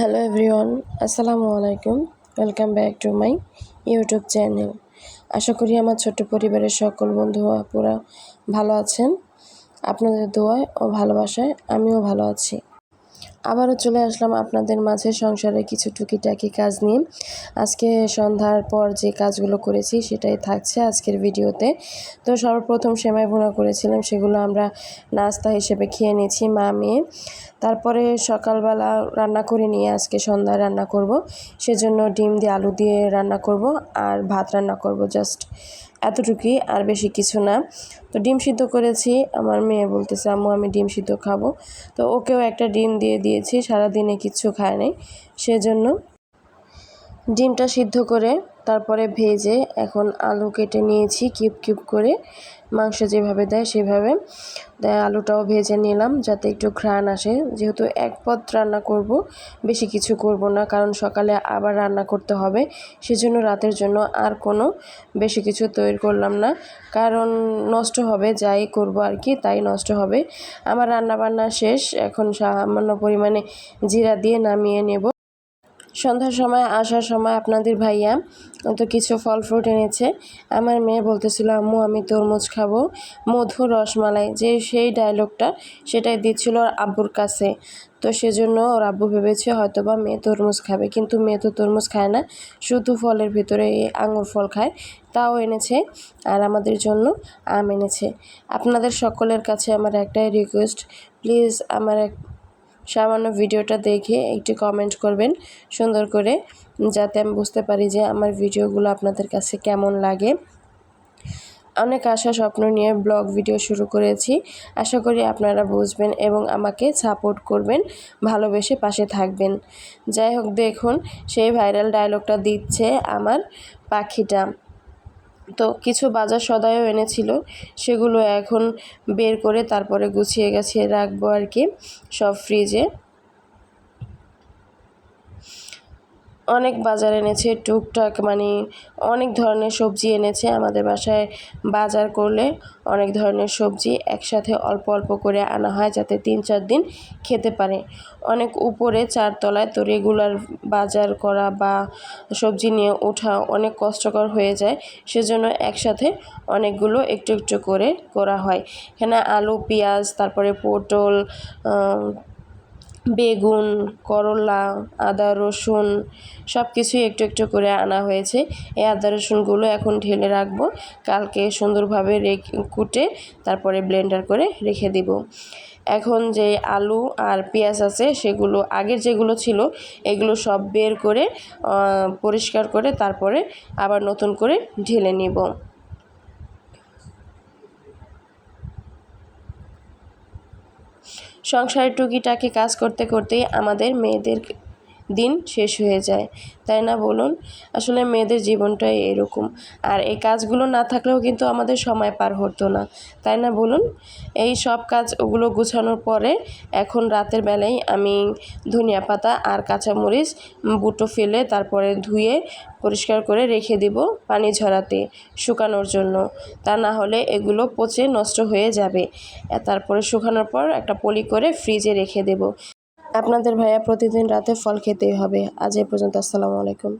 Hello everyone, আসসালামু আলাইকুম। Welcome back to my YouTube channel. আশা করি আমার ছোট্ট পরিবারের সকল বন্ধু আপুরা ভালো আছেন। আপনাদের দোয়ায় ও ভালোবাসায় আমিও ভালো আছি। আবারও চলে আসলাম আপনাদের মাঝে সংসারের কিছু টুকিটাকি কাজ নিয়ে। আজকে সন্ধ্যার পর যে কাজগুলো করেছি সেটাই থাকছে আজকের ভিডিওতে। তো সর্বপ্রথম সেমাই ভুনা করেছিলাম, সেগুলো আমরা নাস্তা হিসেবে খেয়ে নিয়েছি মা মেয়ে। তারপরে সকালবেলা রান্না করে নিয়ে আজকে সন্ধ্যায় রান্না করব, সেজন্য ডিম দিয়ে আলু দিয়ে রান্না করব আর ভাত রান্না করব, জাস্ট এতটুকুই, আর বেশি কিছু না। তো ডিম সিদ্ধ করেছি, আমার মেয়ে বলতেছে আম্মু আমি ডিম সিদ্ধ খাবো, তো ওকেও একটা ডিম দিয়ে দিয়েছি, সারাদিনে কিচ্ছু খায় নাই সেজন্য। ডিমটা সিদ্ধ করে তারপরে ভেজে এখন আলু কেটে নিয়েছি কিউব কিউব করে, মাংস যেভাবে দেয় সেভাবে আলুটাও ভেজে নিলাম যাতে একটু ঘ্রাণ আসে। যেহেতু এক পদ রান্না করব, বেশি কিছু করব না, কারণ সকালে আবার রান্না করতে হবে, সেজন্য রাতের জন্য আর কোনো বেশি কিছু তৈরি করলাম না, কারণ নষ্ট হবে, যাই করব আর কি তাই নষ্ট হবে। আমার রান্না বান্না শেষ, এখন সামান্য পরিমাণে জিরা দিয়ে নামিয়ে নেব। সন্ধ্যার সময় আসার সময় আপনাদের ভাইয়া তো কিছু ফল ফ্রুট এনেছে। আমার মেয়ে বলতেছিল আম্মু আমি তরমুজ খাবো, মধু রসমালাই, যে সেই ডায়লগটা সেটাই দিচ্ছিল ওর আব্বুর কাছে। তো সেজন্য ওর আব্বু ভেবেছে হয়তোবা মেয়ে তরমুজ খাবে, কিন্তু মেয়ে তো তরমুজ খায় না, শুধু ফলের ভিতরে এই আঙুর ফল খায়। তাও এনেছে, আর আমাদের জন্য আম এনেছে। আপনাদের সকলের কাছে আমার একটাই রিকোয়েস্ট, প্লিজ আমার সামান্য ভিডিওটা দেখে একটু কমেন্ট করবেন সুন্দর করে, যাতে আমি বুঝতে পারি যে আমার ভিডিওগুলো আপনাদের কাছে কেমন লাগে। অনেক আশা স্বপ্ন নিয়ে ব্লগ ভিডিও শুরু করেছি, আশা করি আপনারা বুঝবেন এবং আমাকে সাপোর্ট করবেন, ভালোবেসে পাশে থাকবেন। যাই হোক, দেখুন সেই ভাইরাল ডায়লগটা দিচ্ছে আমার পাখিটা। তো কিছু বাজার সদাইও এনেছিল, সেগুলো এখন বের করে তারপরে গুছিয়ে গাছিয়ে রাখবো আর কি, সব ফ্রিজে। অনেক বাজার এনেছে টুকটাক, মানে অনেক ধরনের সবজি এনেছে। আমাদের বাসায় বাজার করলে অনেক ধরনের সবজি একসাথে অল্প অল্প করে আনা হয়, যাতে 3-4 দিন খেতে পারে। অনেক উপরে 4 তলায়, তো রেগুলার বাজার করা বা সবজি নিয়ে ওঠা অনেক কষ্টকর হয়ে যায়, সেজন্য একসাথে অনেকগুলো একটু একটু করে করা হয়। এখানে আলু, পেঁয়াজ, তারপরে পটল, বেগুন, করলা, আদা, রসুন সব কিছুই একটু একটু করে আনা হয়েছে। এই আদা রসুনগুলো এখন ঢেলে রাখবো, কালকে সুন্দরভাবে কুটে তারপরে ব্লেন্ডার করে রেখে দিব। এখন যে আলু আর পেঁয়াজ আছে সেগুলো আগের যেগুলো ছিল এগুলো সব বের করে পরিষ্কার করে তারপরে আবার নতুন করে ঢেলে নিব। সংসারের টুকিটাকি কাজ করতে করতেই আমাদের মেয়েদের দিন শেষ হয়ে যায়, তাই না বলুন? আসলে মেয়েদের জীবনটাই এরকম, আর এই কাজগুলো না থাকলেও কিন্তু আমাদের সময় পার হতো না, তাই না বলুন? এই সব কাজ ওগুলো গুছানোর পরে এখন রাতের বেলায় আমি ধনিয়া পাতা আর কাঁচামরিচ বুটো ফেলে তারপরে ধুয়ে পরিষ্কার করে রেখে দিব পানি ঝরাতে, শুকানোর জন্য। তা না হলে এগুলো পচে নষ্ট হয়ে যাবে। তারপরে শুকানোর পর একটা পলি করে ফ্রিজে রেখে দেব। আপনাদের ভাইয়া প্রতিদিন রাতে ফল খেতেই হবে। আজ এই পর্যন্ত, আসসালামু আলাইকুম।